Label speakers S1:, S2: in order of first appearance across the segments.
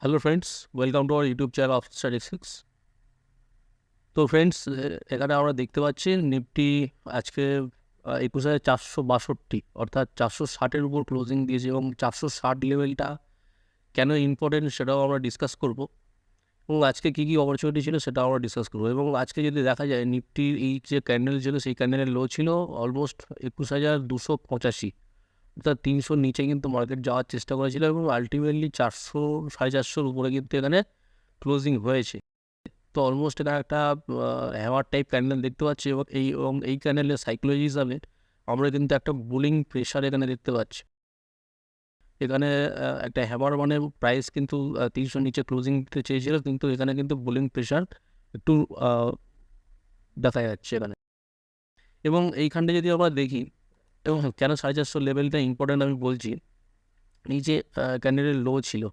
S1: Hello friends, welcome to our YouTube channel of statistics. তো friends, এখানে আমরা দেখতে পাচ্ছি নিফটি আজকে 21,462 অর্থাৎ 460-এর উপর ক্লোজিং দিয়েছে এবং 460 লেভেলটা কেন ইম্পর্টেন্ট সেটাও আমরা ডিসকাস করব এবং আজকে কী কী অপরচুনিটি ছিল সেটাও আমরা ডিসকাস করবো। এবং আজকে যদি দেখা যায় নিফটির এই যে ক্যান্ডেল ছিল সেই ক্যান্ডেলের লো ছিল অলমোস্ট 21,285, অর্থাৎ 300 নিচে কিন্তু মার্কেট যাওয়ার চেষ্টা করেছিল এবং আলটিমেটলি 400 450-এর উপরে কিন্তু এখানে ক্লোজিং হয়েছে। তো অলমোস্ট এটা একটা হ্যামার টাইপ ক্যান্ডেল দেখতে পাচ্ছি এবং এই ক্যান্ডেলের সাইকোলজি হিসাবে আমরা কিন্তু একটা বুলিং প্রেশার এখানে দেখতে পাচ্ছি। এখানে একটা হ্যামার মানে প্রাইস কিন্তু 300 নিচে ক্লোজিং দিতে চেয়েছিল, কিন্তু এখানে কিন্তু বুলিং প্রেশার একটু দেখা যাচ্ছে এখানে। এবং এইখানটা যদি আমরা দেখি এবং কেন 450 লেভেলটা ইম্পর্টেন্ট আমি বলছি, এই যে ক্যান্ডেলের লো ছিল,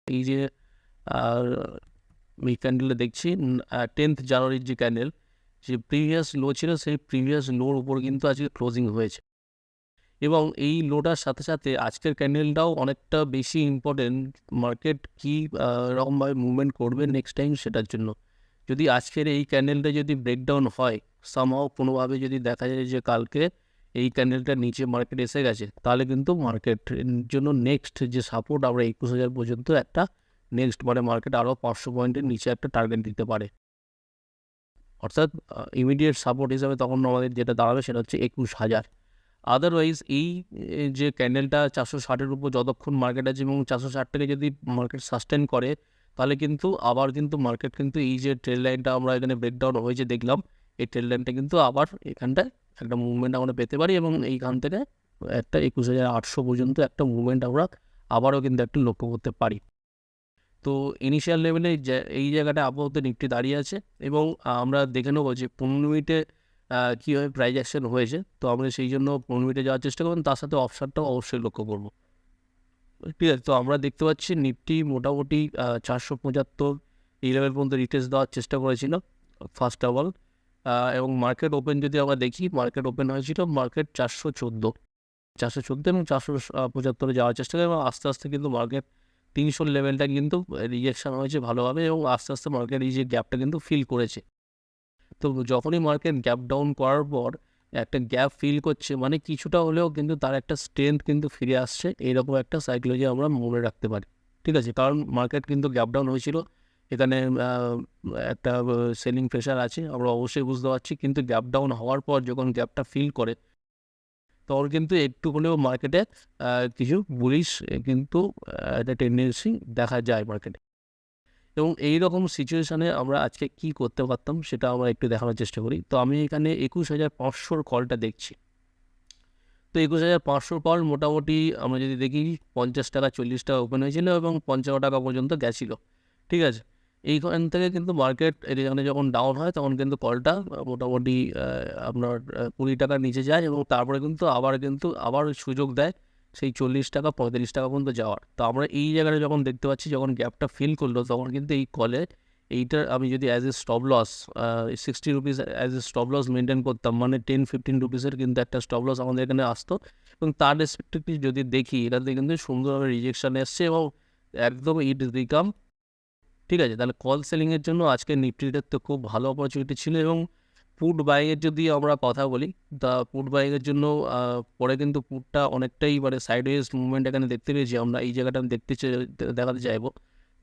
S1: এই যে এই ক্যান্ডেলে দেখছি 10th জানুয়ারির যে ক্যান্ডেল, যে প্রিভিয়াস লো ছিল সেই প্রিভিয়াস লোর উপর কিন্তু আজকে ক্লোজিং হয়েছে। এবং এই লোটার সাথে সাথে আজকের ক্যান্ডেলটাও অনেকটা বেশি ইম্পর্টেন্ট, মার্কেট কী রকমভাবে মুভমেন্ট করবে নেক্সট টাইম সেটার জন্য। যদি আজকের এই ক্যান্ডেলটা যদি ব্রেকডাউন হয় সামহাও কোনোভাবে, যদি দেখা যায় যে কালকে এই ক্যান্ডেলটা নিচে মার্কেট এসে গেছে, তাহলে কিন্তু মার্কেটের জন্য নেক্সট যে সাপোর্ট আমরা 21,000 পর্যন্ত একটা নেক্সট মানে মার্কেট আরও 500 পয়েন্টের নিচে একটা টার্গেট দিতে পারে। অর্থাৎ ইমিডিয়েট সাপোর্ট হিসাবে তখন আমাদের যেটা দাঁড়াবে সেটা হচ্ছে 21,000। আদারওয়াইজ এই যে ক্যান্ডেলটা 460-এর উপর যতক্ষণ মার্কেট আছে এবং 460-টাকে যদি মার্কেট সাস্টেন করে, তাহলে কিন্তু আবার কিন্তু মার্কেট কিন্তু এই যে ট্রেল লাইনটা আমরা এখানে ব্রেকডাউন হয়েছে দেখলাম, এই ট্রেল লাইনটা কিন্তু আবার এখানটায় একটা মুভমেন্ট আমরা পেতে পারি এবং এইখান থেকে একটা 21,800 পর্যন্ত একটা মুভমেন্ট আমরা আবারও কিন্তু একটা লক্ষ্য করতে পারি। তো ইনিশিয়াল লেভেলে এই জায়গাটা আপাতত নিফটি দাঁড়িয়ে আছে এবং আমরা দেখে নেবো যে 15 মিনিটে কীভাবে প্রাইস অ্যাকশন হয়েছে। তো আমরা সেই জন্য 15 মিনিটে যাওয়ার চেষ্টা করবো, তার সাথে অপশনটাও অবশ্যই লক্ষ্য করবো। ঠিক আছে, তো আমরা দেখতে পাচ্ছি নিফটি মোটামুটি 475 এই লেভেল পর্যন্ত রিটেস্ট দেওয়ার চেষ্টা করেছিল ফার্স্ট অফ অল। এবং মার্কেট ওপেন যদি আমরা দেখি, মার্কেট ওপেন হয়েছিল মার্কেট 414 এবং 475 যাওয়ার চেষ্টা করে এবং আস্তে আস্তে কিন্তু মার্কেট 300 লেভেলটা কিন্তু রিজেকশন হয়েছে ভালোভাবে এবং আস্তে আস্তে মার্কেট এই যে গ্যাপটা কিন্তু ফিল করেছে। তো যখনই মার্কেট গ্যাপ ডাউন করার পর একটা গ্যাপ ফিল করছে মানে কিছুটা হলেও কিন্তু তার একটা স্ট্রেংথ কিন্তু ফিরে আসছে, এইরকম একটা সাইকোলজি আমরা মনে রাখতে পারি। ঠিক আছে, কারণ মার্কেট কিন্তু গ্যাপ ডাউন হয়েছিল, এখানে একটা সেলিং প্রেশার আছে আমরা অবশ্যই বুঝতে পারছি, কিন্তু গ্যাপ ডাউন হওয়ার পর যখন গ্যাপটা ফিল করে তখন কিন্তু একটু হলেও মার্কেটে কিছু বুলিশ কিন্তু একটা টেন্ডেন্সি দেখা যায় মার্কেটে। এবং এই রকম সিচুয়েশানে আমরা আজকে কি করতে পারতাম সেটা আমরা একটু দেখানোর চেষ্টা করি। তো আমি এখানে 21,500 কলটা দেখছি। তো 21,500 কল মোটামুটি আমরা যদি দেখি 50 টাকা 40 টাকা ওপেন হয়েছিল এবং 55 টাকা পর্যন্ত গেছিলো। ঠিক আছে, এইখান থেকে কিন্তু মার্কেট এখানে যখন ডাউন হয় তখন কিন্তু কলটা মোটামুটি আপনার 20 টাকার নিচে যায় এবং তারপরে কিন্তু আবার সুযোগ দেয় সেই 40 টাকা 45 টাকা পর্যন্ত যাওয়ার। তো আমরা এই জায়গাটা যখন দেখতে পাচ্ছি, যখন গ্যাপটা ফিল করলো তখন কিন্তু এই কলে এইটার আমি যদি as a stop loss 60 rupees as a stop loss maintain করতাম, মানে 10-15 রুপিসের কিন্তু একটা স্টপ লস আমাদের এখানে আসতো এবং তার রেসপেক্টিভলি যদি দেখি এটাতে কিন্তু সুন্দরভাবে রিজেকশান এসছে এবং একদম ইট বিকাম। ঠিক আছে, তাহলে কল সেলিংয়ের জন্য আজকে নিফটিটার তো খুব ভালো অপরচুনিটি ছিল। এবং পুট বাইংয়ের যদি আমরা কথা বলি, তা পুট বাইংয়ের জন্য পরে কিন্তু পুটটা অনেকটাই মানে সাইডওয়েজ মুভমেন্ট এখানে দেখতে পেয়েছি আমরা, এই জায়গাটা আমি দেখাতে চাইবো।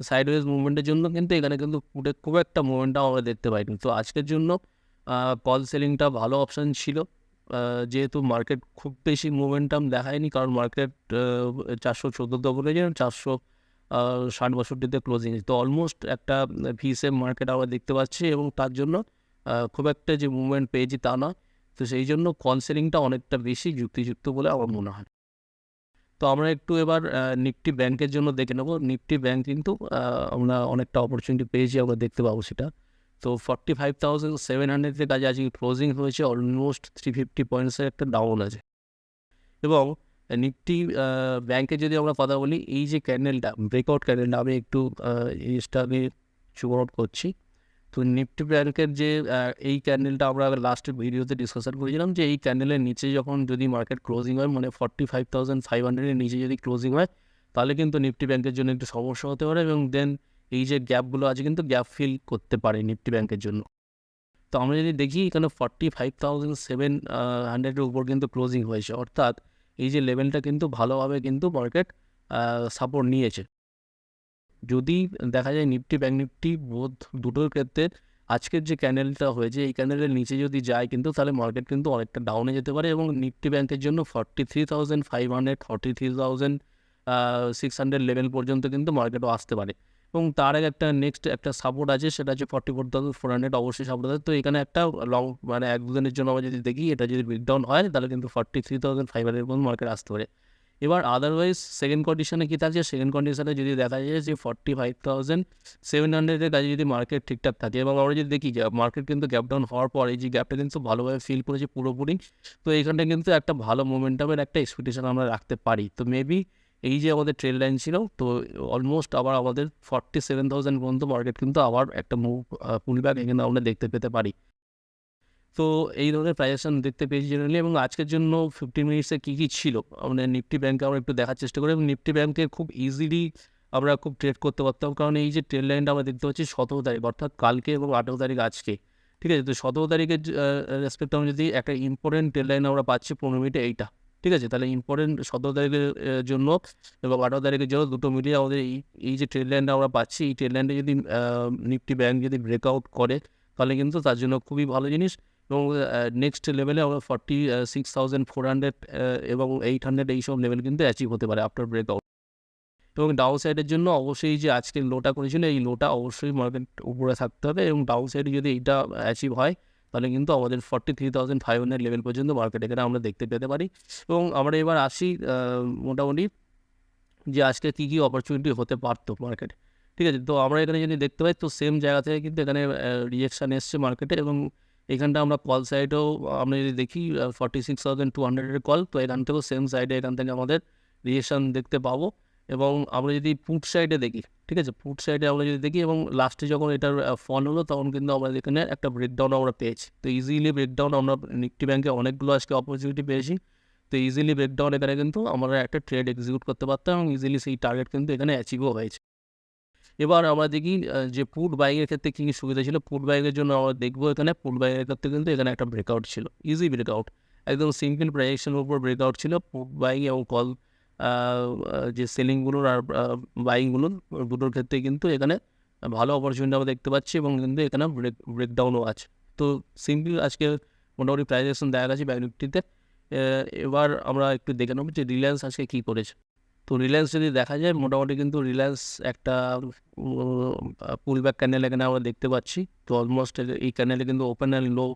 S1: সাইডওয়েজ মুভমেন্টের জন্য কিন্তু এখানে কিন্তু পুটে খুব একটা মুভমেন্টটাও আমরা দেখতে পাইনি। তো আজকের জন্য কল সেলিংটা ভালো অপশান ছিল, যেহেতু মার্কেট খুব বেশি মোমেন্টাম দেখায়নি, কারণ মার্কেট 414 বলে যে 460-62-তে ক্লোজিং, তো অলমোস্ট একটা ভি শেপ মার্কেট আমরা দেখতে পাচ্ছি এবং তার জন্য খুব একটা যে মুভমেন্ট পেয়েছি তা নয়। তো সেই জন্য কল সেলিংটা অনেকটা বেশি যুক্তিযুক্ত বলে আমার মনে হয়। তো আমরা একটু এবার নিফটি ব্যাংকের জন্য দেখে নেব। নিফটি ব্যাংক কিন্তু আমরা অনেকটা অপরচুনিটি পেয়েছি, আমরা দেখতে পাবো সেটা। তো 45,700-এর কাছে আজকে ক্লোজিং হয়েছে, অলমোস্ট 350 পয়েন্টসের একটা ডাউন আছে। এবং নিফটি ব্যাংকে যদি আমরা কথা বলি, এই যে ক্যান্ডেলটা ব্রেকআউট ক্যান্ডেলটা আমি একটু জিনিসটা আমি জুম আউট করছি। তো নিফটি ব্যাংকের যে এই ক্যান্ডেলটা আমরা লাস্টের ভিডিওতে ডিসকাশন করেছিলাম যে এই ক্যান্ডেলের নিচে যখন যদি মার্কেট ক্লোজিং হয়, মানে 45,500-এর নিচে যদি ক্লোজিং হয়, তাহলে কিন্তু নিফটি ব্যাংকের জন্য একটু সমস্যা হতে পারে, এবং দেন এই যে গ্যাপগুলো আছে কিন্তু গ্যাপ ফিল করতে পারে নিফটি ব্যাংকের জন্য। তো আমরা যদি দেখি এখানে 45,700 উপর কিন্তু ক্লোজিং হয়েছে, অর্থাৎ এই যে লেভেলটা কিন্তু ভালোভাবে কিন্তু মার্কেট সাপোর্ট নিয়েছে। যদি দেখা যায় নিফটি ব্যাংক নিফটি দুটোর ক্ষেত্রে আজকের যে ক্যান্ডেলটা হয়েছে এই ক্যান্ডেলের নিচে যদি যায় কিন্তু তাহলে মার্কেট কিন্তু অনেকটা ডাউনে যেতে পারে, এবং নিফটি ব্যাংকের জন্য 43,500 43,600 লেভেল পর্যন্ত কিন্তু মার্কেটও আসতে পারে। এবং তার আগে একটা নেক্সট একটা সাপোর্ট আছে, সেটা হচ্ছে 44,400 অবশ্যই সাপোর্ট আছে। তো এখানে একটা লং মানে 1-2 দিনের জন্য আমরা যদি দেখি, এটা যদি ব্রেকডাউন হয় তাহলে কিন্তু 43,500 পর্যন্ত মার্কেট আসতে পারে। এবার আদারওয়াইজ সেকেন্ড কন্ডিশনে কী থাকছে, সেকেন্ড কন্ডিশনে যদি দেখা যায় যে 45,700 কাছে যদি মার্কেট ঠিকঠাক থাকে, এবং আমরা যদি দেখি যে মার্কেট কিন্তু গ্যাপ ডাউন হওয়ার পর এই যে গ্যাপটা কিন্তু ভালোভাবে ফিল করেছে পুরোপুরি, তো এইখানটা কিন্তু একটা ভালো মোমেন্টামের একটা এক্সপেকটেশন আমরা রাখতে পারি। তো মেবি এই যে আমাদের ট্রেড লাইন ছিল, তো অলমোস্ট আবার আমাদের 47,000 পর্যন্ত মার্কেট কিন্তু আবার একটা মুভ পুলব্যাক এখানে আমরা দেখতে পেতে পারি। তো এই ধরনের প্রাইজেকশন দেখতে পেয়েছি জেনারেলি। এবং আজকের জন্য 15 মিনিটসে কী কী ছিল আমাদের নিফটি ব্যাংকে আমরা একটু দেখার চেষ্টা করি, এবং নিফটি ব্যাংকে খুব ইজিলি আমরা খুব ট্রেড করতে পারতাম, কারণ এই যে ট্রেড লাইনটা আমরা দেখতে পাচ্ছি 17 তারিখ, অর্থাৎ কালকে, এবং 18 তারিখ আজকে, ঠিক আছে। তো 17 তারিখের রেসপেক্ট আমরা যদি একটা ইম্পর্টেন্ট ট্রেড লাইন আমরা পাচ্ছি 15 মিনিটে এইটা, ঠিক আছে। তাহলে ইম্পর্টেন্ট 17 তারিখের জন্য এবং 18 তারিখের জন্য দুটো মিলিয়ে আমাদের এই যে ট্রেড লাইনটা আমরা পাচ্ছি, এই ট্রেড লাইনটা যদি নিফটি ব্যাংক যদি ব্রেকআউট করে তাহলে কিন্তু তার জন্য খুবই ভালো জিনিস। এবং নেক্সট লেভেলে আমরা 46,400 এবং 800 এইসব লেভেল কিন্তু অ্যাচিভ হতে পারে আফটার ব্রেকআউট। এবং ডাউন সাইডের জন্য অবশ্যই যে আজকে লোটা করেছিল, এই লোটা অবশ্যই মার্কেট উপরে থাকতে হবে, এবং ডাউন সাইডে যদি এইটা অ্যাচিভ হয় তাহলে কিন্তু আমাদের 43,500 লেভেল পর্যন্ত মার্কেট এখানে আমরা দেখতে পেতে পারি। এবং আমরা এবার আসি মোটামুটি যে আজকে কী কী অপরচুনিটি হতে পারতো মার্কেটে, ঠিক আছে। তো আমরা এখানে যদি দেখতে পাই, তো সেম জায়গা থেকে কিন্তু এখানে রিজেকশান এসছে মার্কেটে, এবং এখানটা আমরা কল সাইডেও আমরা যদি দেখি 46,200 কল, তো এখান থেকেও সেম সাইডে এখান থেকে আমাদের রিজেকশান দেখতে পাবো। এবং আমরা যদি পুট সাইডে দেখি, ঠিক আছে, পুট সাইডে আমরা যদি দেখি, এবং লাস্টে যখন এটার ফল হলো তখন কিন্তু আমরা এখানে একটা ব্রেকডাউন আমরা পেয়েছি। তো ইজিলি ব্রেকডাউন আমরা নিফটি ব্যাংকে অনেকগুলো আজকে অপরচুনিটি পেয়েছি। তো ইজিলি ব্রেকডাউন এখানে কিন্তু আমরা একটা ট্রেড এক্সিকিউট করতে পারতাম, এবং ইজিলি সেই টার্গেট কিন্তু এখানে অ্যাচিভও হয়েছে। এবার আমরা দেখি যে পুট বাইংয়ের ক্ষেত্রে কী কী সুবিধা ছিল। পুট বাইংয়ের জন্য আমরা দেখবো এখানে পুট বাইংয়ের ক্ষেত্রে কিন্তু এখানে একটা ব্রেকআউট ছিল, ইজি ব্রেকআউট, একদম সিম্পল প্রাইজেকশনের উপর ব্রেকআউট ছিল। পুট বাইং এবং কল যে সেলিংগুলোর আর বাইংগুলোর দুটোর ক্ষেত্রে কিন্তু এখানে ভালো অপরচুনিটি আমরা দেখতে পাচ্ছি, এবং কিন্তু এখানে ব্রেকডাউনও আছে। তো সিম্পল আজকে মোটামুটি প্রাইজেকশন দেখা গেছে ব্যাংক নিফটিতে। এবার আমরা একটু দেখে নেব যে রিলায়েন্স আজকে কী করেছে। তো রিলায়েন্স যদি দেখা যায়, মোটামুটি কিন্তু রিলায়েন্স একটা পুলব্যাক ক্যান্ডেল এখানে আমরা দেখতে পাচ্ছি। তো অলমোস্ট এই ক্যান্ডেলে কিন্তু ওপেন অ্যান্ড লো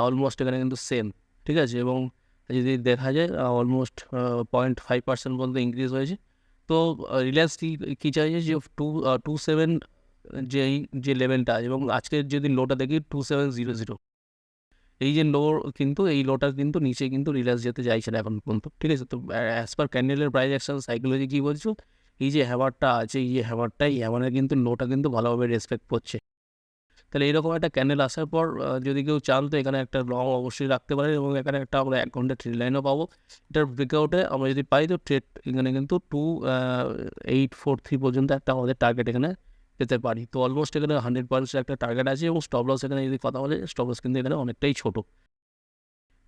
S1: অলমোস্ট এখানে কিন্তু সেম, ঠিক আছে। এবং যদি দেখা যায় অলমোস্ট 0.5% পর্যন্ত ইনক্রিজ হয়েছে। তো রিলায়েন্স কী চাইছে যে 27 যে লেভেলটা আছে, এবং আজকের যদি লোটা দেখি 2700, এই যে লো, কিন্তু এই লোটার কিন্তু নিচে কিন্তু রিলায়েন্স যেতে চাইছে না এখন পর্যন্ত, ঠিক আছে। তো অ্যাজ পার ক্যান্ডেলের প্রাইস অ্যাকশন সাইকোলজি কী বলছো, এই যে হ্যামারটা আছে, এই যে হ্যামারটাই হ্যামারের কিন্তু লোটা কিন্তু ভালোভাবে রেসপেক্ট করছে। তাহলে এরকম একটা ক্যান্ডেল আসার পর যদি কেউ চান তো এখানে একটা লং অবশ্যই রাখতে পারে, এবং এখানে একটা আমরা 1 ঘন্টা ট্রেড লাইনও পাবো। এটার ব্রেকআউটে আমরা যদি পাই তো ট্রেড এখানে কিন্তু 2843 পর্যন্ত একটা আমাদের টার্গেট এখানে পেতে পারি। তো অলমোস্ট এখানে 100% একটা টার্গেট আছে, এবং স্টপ লস এখানে যদি কথা বলে, স্টপ লস কিন্তু এখানে অনেকটাই ছোটো।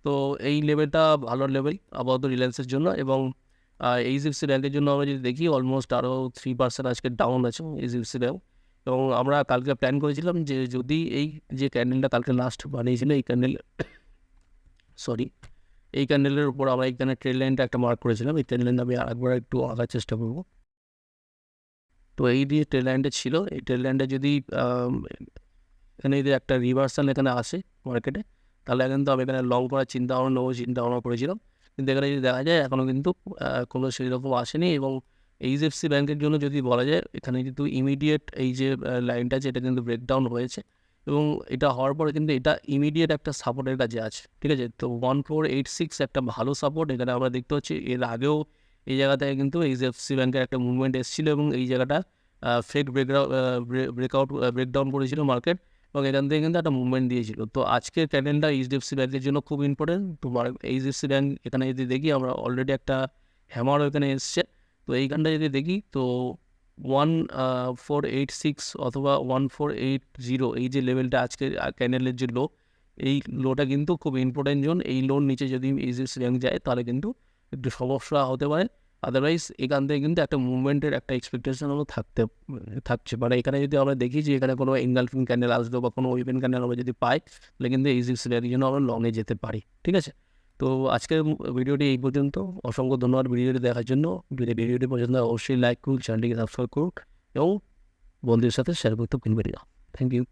S1: তো এই লেভেলটা ভালো লেভেল আপাতত রিলায়েন্সের জন্য। এবং এইচডিএফসি ব্যাংকের জন্য আমরা যদি দেখি, অলমোস্ট আরও 3% আজকে ডাউন আছে এইচডিএফসি ব্যাংক। এবং আমরা কালকে প্ল্যান করেছিলাম যে যদি এই যে ক্যান্ডেলটা কালকে লাস্ট বানিয়েছিল, এই ক্যান্ডেলের উপর আমরা এইখানে ট্রেড লাইনটা একটা মার্ক করেছিলাম। এই ট্রেড লাইনটা আমি আরেকবার একটু আঁকার চেষ্টা করব। তো এই যে ট্রেড লাইনটা ছিল, এই ট্রেড লাইনটা যদি এখানে যদি একটা রিভার্সাল এখানে আসে মার্কেটে, তাহলে কিন্তু আমি এখানে লং করার চিন্তা ভাবনা করেছিলাম। কিন্তু এখানে যদি দেখা যায় এখনও কিন্তু কোনো সেরকম আসেনি। এবং এইচডিএফসি ব্যাংকের জন্য যদি বলা যায়, এখানে কিন্তু ইমিডিয়েট এই যে লাইনটা আছে এটা কিন্তু ব্রেকডাউন হয়েছে, এবং এটা হওয়ার পরে কিন্তু এটা ইমিডিয়েট একটা সাপোর্টের কাছে আছে, ঠিক আছে। তো 1486 একটা ভালো সাপোর্ট এখানে আমরা দেখতে পাচ্ছি। এর আগেও এই জায়গা থেকে কিন্তু এইচডিএফসি ব্যাংকের একটা মুভমেন্ট এসেছিলো, এবং এই জায়গাটা ফেক ব্রেকডাউন করেছিল মার্কেট, এবং এখান থেকে কিন্তু একটা মুভমেন্ট দিয়েছিল। তো আজকের ক্যান্ডেলটা এইচডিএফসি ব্যাংকের জন্য খুব ইম্পর্টেন্ট। তো এইচডিএফসি ব্যাংক এখানে যদি দেখি, আমরা অলরেডি একটা হ্যামারও এখানে এসছে। তো তো এইখানটা যদি দেখি তো 1486 অথবা 1480 এই যে লেভেলটা আজকের ক্যান্ডেলের যে লো, এই লোটা কিন্তু খুব ইম্পর্টেন্ট জোন। এই লোর নিচে যদি এইচডিএফসি ব্যাঙ্ক যায় তাহলে কিন্তু একটু সমস্যা হতে পারে। আদারওয়াইজ এখান থেকে কিন্তু একটা মুভমেন্টের একটা এক্সপেকটেশন আমরা থাকছে। মানে এখানে যদি আমরা দেখি যে এখানে কোনো এনগালফিং ক্যান্ডেল আসলো বা কোনো ওয়েভেন ক্যান্ডেল আমরা যদি পাই তাহলে কিন্তু এইচডিএফসি ব্যাঙ্কের জন্য আমরা লংয়ে যেতে পারি। ঠিক আছে, তো আজকের ভিডিওটি এই পর্যন্ত। অসংখ্য ধন্যবাদ ভিডিওটি দেখার জন্য। যদি ভিডিওটি পছন্দ হয় অবশ্যই লাইক করুন, চ্যানেলটিকে সাবস্ক্রাইব করুন এবং বন্ধুদের সাথে শেয়ার করতে ভুলবেন না। Thank you.